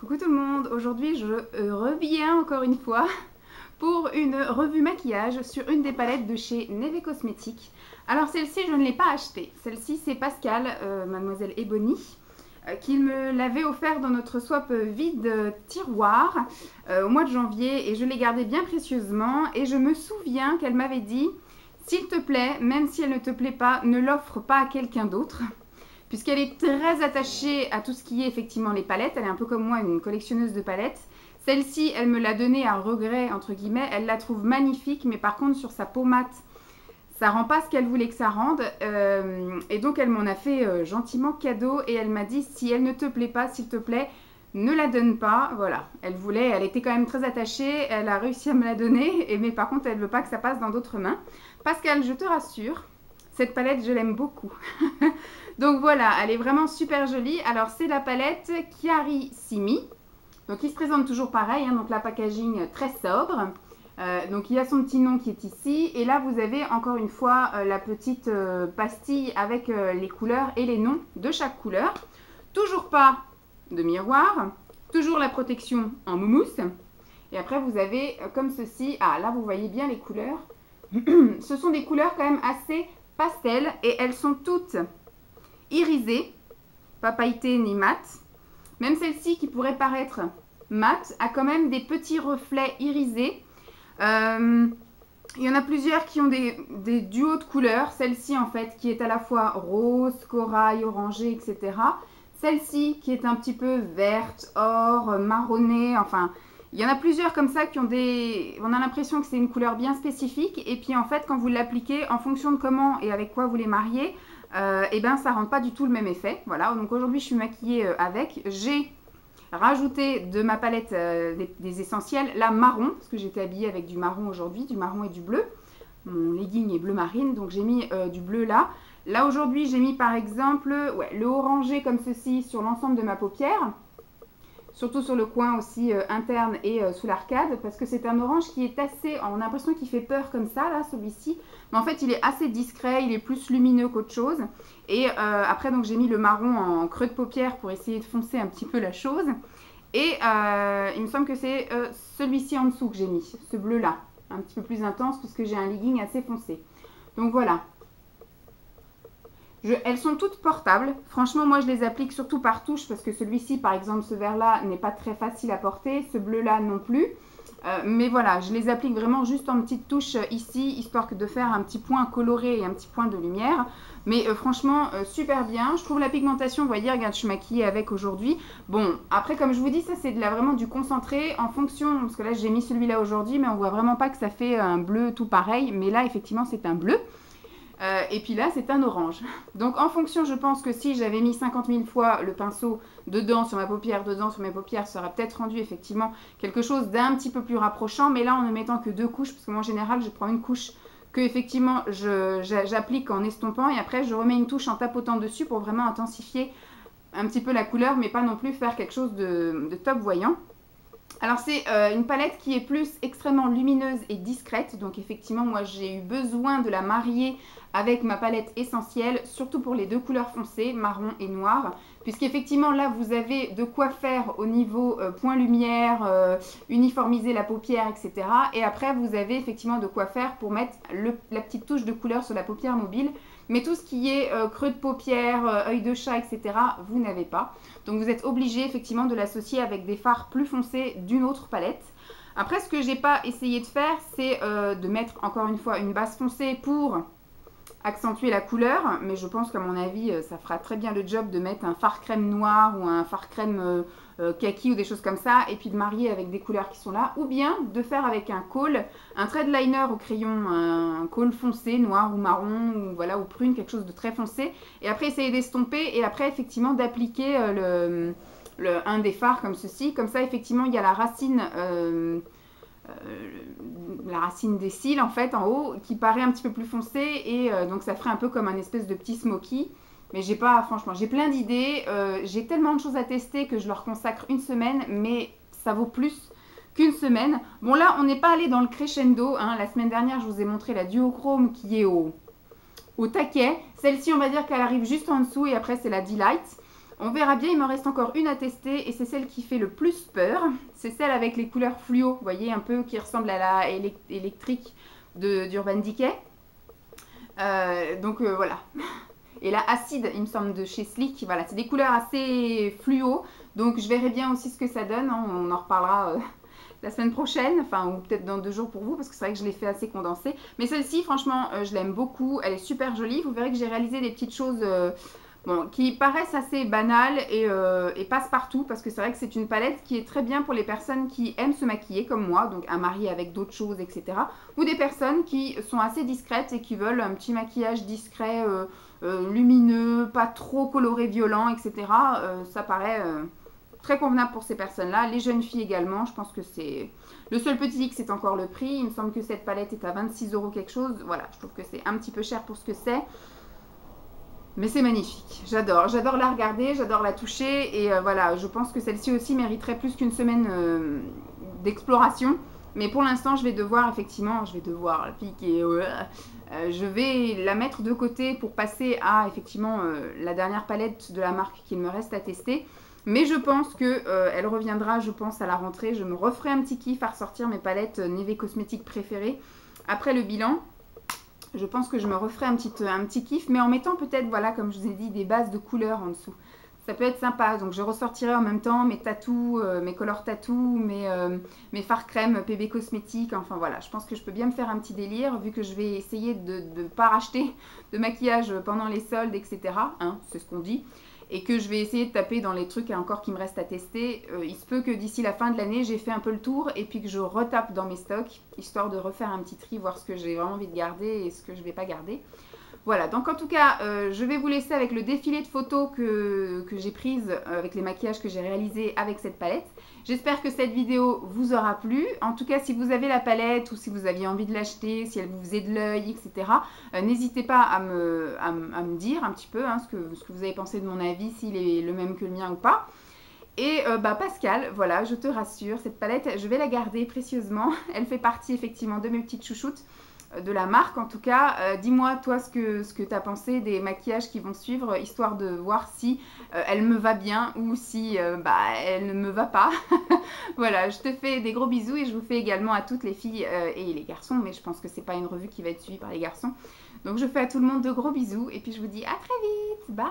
Coucou tout le monde, aujourd'hui je reviens encore une fois pour une revue maquillage sur une des palettes de chez Neve Cosmetics. Alors celle-ci je ne l'ai pas achetée, celle-ci c'est Pascal, mademoiselle Ebony, qui me l'avait offert dans notre swap vide tiroir au mois de janvier et je l'ai gardée bien précieusement et je me souviens qu'elle m'avait dit « S'il te plaît, même si elle ne te plaît pas, ne l'offre pas à quelqu'un d'autre » puisqu'elle est très attachée à tout ce qui est effectivement les palettes. Elle est un peu comme moi, une collectionneuse de palettes. Celle-ci, elle me l'a donnée à regret, entre guillemets. Elle la trouve magnifique, mais par contre, sur sa peau mate, ça rend pas ce qu'elle voulait que ça rende. Et donc, elle m'en a fait gentiment cadeau. Et elle m'a dit, si elle ne te plaît pas, s'il te plaît, ne la donne pas. Voilà, elle était quand même très attachée. Elle a réussi à me la donner. Mais par contre, elle ne veut pas que ça passe dans d'autres mains. Pascal, je te rassure, cette palette, je l'aime beaucoup. Donc voilà, elle est vraiment super jolie. Alors c'est la palette Chiari Simi. Donc il se présente toujours pareil, hein, donc la packaging très sobre. Donc il y a son petit nom qui est ici. Et là vous avez encore une fois la petite pastille avec les couleurs et les noms de chaque couleur. Toujours pas de miroir. Toujours la protection en moumousse. Et après vous avez comme ceci. Ah là vous voyez bien les couleurs. Ce sont des couleurs quand même assez pastel. Et elles sont toutes irisée, pas pailletée ni mat. Même celle-ci qui pourrait paraître mat a quand même des petits reflets irisés. Il y en a plusieurs qui ont des duos de couleurs. Celle-ci en fait qui est à la fois rose, corail, orangé, etc. Celle-ci qui est un petit peu verte, or, marronnée, enfin... Il y en a plusieurs comme ça qui ont des... On a l'impression que c'est une couleur bien spécifique. Et puis en fait quand vous l'appliquez, en fonction de comment et avec quoi vous les mariez, et ben ça rend pas du tout le même effet. Voilà, donc aujourd'hui je suis maquillée avec. J'ai rajouté de ma palette des essentiels, la marron, parce que j'étais habillée avec du marron aujourd'hui, du marron et du bleu. Mon legging est bleu marine, donc j'ai mis du bleu là. Là aujourd'hui j'ai mis par exemple le orangé comme ceci sur l'ensemble de ma paupière. Surtout sur le coin aussi interne et sous l'arcade, parce que c'est un orange qui est assez... On a l'impression qu'il fait peur comme ça, là, celui-ci. Mais en fait, il est assez discret, il est plus lumineux qu'autre chose. Et après, donc j'ai mis le marron en creux de paupière pour essayer de foncer un petit peu la chose. Et il me semble que c'est celui-ci en dessous que j'ai mis, ce bleu-là. Un petit peu plus intense, parce que j'ai un legging assez foncé. Donc voilà. Elles sont toutes portables. Franchement, moi, je les applique surtout par touche parce que celui-ci, par exemple, ce vert-là n'est pas très facile à porter. Ce bleu-là non plus. Mais voilà, je les applique vraiment juste en petite touche ici, histoire de faire un petit point coloré et un petit point de lumière. Mais franchement, super bien. Je trouve la pigmentation, vous voyez, regarde, je suis maquillée avec aujourd'hui. Bon, après, comme je vous dis, ça, c'est vraiment du concentré en fonction... Parce que là, j'ai mis celui-là aujourd'hui, mais on voit vraiment pas que ça fait un bleu tout pareil. Mais là, effectivement, c'est un bleu. Et puis là, c'est un orange. Donc en fonction, je pense que si j'avais mis 50 000 fois le pinceau dedans sur ma paupière, dedans sur mes paupières, ça aurait peut-être rendu effectivement quelque chose d'un petit peu plus rapprochant. Mais là, en ne mettant que 2 couches, parce que moi en général, je prends une couche que effectivement j'applique en estompant et après je remets une touche en tapotant dessus pour vraiment intensifier un petit peu la couleur, mais pas non plus faire quelque chose de top voyant. Alors c'est une palette qui est plus extrêmement lumineuse et discrète, donc effectivement moi j'ai eu besoin de la marier avec ma palette essentielle, surtout pour les deux couleurs foncées, marron et noir, puisqu'effectivement là vous avez de quoi faire au niveau point lumière, uniformiser la paupière, etc. Et après vous avez effectivement de quoi faire pour mettre la petite touche de couleur sur la paupière mobile. Mais tout ce qui est creux de paupière, œil de chat, etc., vous n'avez pas. Donc vous êtes obligé effectivement de l'associer avec des fards plus foncés d'une autre palette. Après, ce que j'ai pas essayé de faire, c'est de mettre encore une fois une base foncée pour accentuer la couleur. Mais je pense qu'à mon avis, ça fera très bien le job de mettre un fard crème noir ou un fard crème kaki ou des choses comme ça. Et puis de marier avec des couleurs qui sont là. Ou bien de faire avec un col, un trait de liner au crayon, un col foncé, noir ou marron, ou, voilà, ou prune, quelque chose de très foncé. Et après essayer d'estomper et après effectivement d'appliquer un des fards comme ceci. Comme ça effectivement il y a la racine des cils en fait en haut qui paraît un petit peu plus foncé et donc ça ferait un peu comme un espèce de petit smoky. Mais j'ai pas, franchement, j'ai plein d'idées, j'ai tellement de choses à tester que je leur consacre une semaine, mais ça vaut plus qu'une semaine. Bon là, on n'est pas allé dans le crescendo, hein. La semaine dernière, je vous ai montré la duochrome qui est au taquet. Celle-ci, on va dire qu'elle arrive juste en dessous et après c'est la Delight. On verra bien, il me reste encore une à tester et c'est celle qui fait le plus peur. C'est celle avec les couleurs fluo, vous voyez, un peu qui ressemble à la électrique d'Urban Decay. Voilà. Et la acide, il me semble, de chez Sleek. Voilà, c'est des couleurs assez fluo. Donc je verrai bien aussi ce que ça donne. Hein. On en reparlera la semaine prochaine. Enfin, ou peut-être dans 2 jours pour vous. Parce que c'est vrai que je l'ai fait assez condensé. Mais celle-ci, franchement, je l'aime beaucoup. Elle est super jolie. Vous verrez que j'ai réalisé des petites choses qui paraissent assez banales et passe-partout. Parce que c'est vrai que c'est une palette qui est très bien pour les personnes qui aiment se maquiller comme moi. Donc à marier avec d'autres choses, etc. Ou des personnes qui sont assez discrètes et qui veulent un petit maquillage discret, lumineux, pas trop coloré, violent, etc. Ça paraît très convenable pour ces personnes-là. Les jeunes filles également, je pense que c'est... Le seul petit hic, c'est encore le prix. Il me semble que cette palette est à 26 € quelque chose. Voilà, je trouve que c'est un petit peu cher pour ce que c'est. Mais c'est magnifique, j'adore la regarder, j'adore la toucher et voilà, je pense que celle-ci aussi mériterait plus qu'une semaine d'exploration. Mais pour l'instant, je vais devoir la piquer, je vais la mettre de côté pour passer à effectivement la dernière palette de la marque qu'il me reste à tester. Mais je pense qu'elle reviendra, je pense, à la rentrée. Je me referai un petit kiff à ressortir mes palettes Neve Cosmetics préférées après le bilan. Je pense que je me referai un petit kiff, mais en mettant peut-être, voilà, comme je vous ai dit, des bases de couleurs en dessous. Ça peut être sympa. Donc je ressortirai en même temps mes tatous, mes color tatous, mes fards crème PB Cosmétiques. Enfin voilà, je pense que je peux bien me faire un petit délire, vu que je vais essayer de ne pas racheter de maquillage pendant les soldes, etc. Hein, c'est ce qu'on dit. Et que je vais essayer de taper dans les trucs encore qui me restent à tester. Il se peut que d'ici la fin de l'année, j'ai fait un peu le tour et puis que je retape dans mes stocks, histoire de refaire un petit tri, voir ce que j'ai vraiment envie de garder et ce que je ne vais pas garder. Voilà, donc en tout cas, je vais vous laisser avec le défilé de photos que j'ai prises avec les maquillages que j'ai réalisés avec cette palette. J'espère que cette vidéo vous aura plu. En tout cas, si vous avez la palette ou si vous aviez envie de l'acheter, si elle vous faisait de l'œil, etc., n'hésitez pas à me dire un petit peu ce que vous avez pensé de mon avis, s'il est le même que le mien ou pas. Et Pascal, voilà, je te rassure, cette palette, je vais la garder précieusement. Elle fait partie effectivement de mes petites chouchoutes de la marque en tout cas. Dis-moi toi ce que tu as pensé des maquillages qui vont suivre, histoire de voir si elle me va bien ou si elle ne me va pas. Voilà, je te fais des gros bisous et je vous fais également à toutes les filles et les garçons, mais je pense que c'est pas une revue qui va être suivie par les garçons. Donc je fais à tout le monde de gros bisous et puis je vous dis à très vite, bye.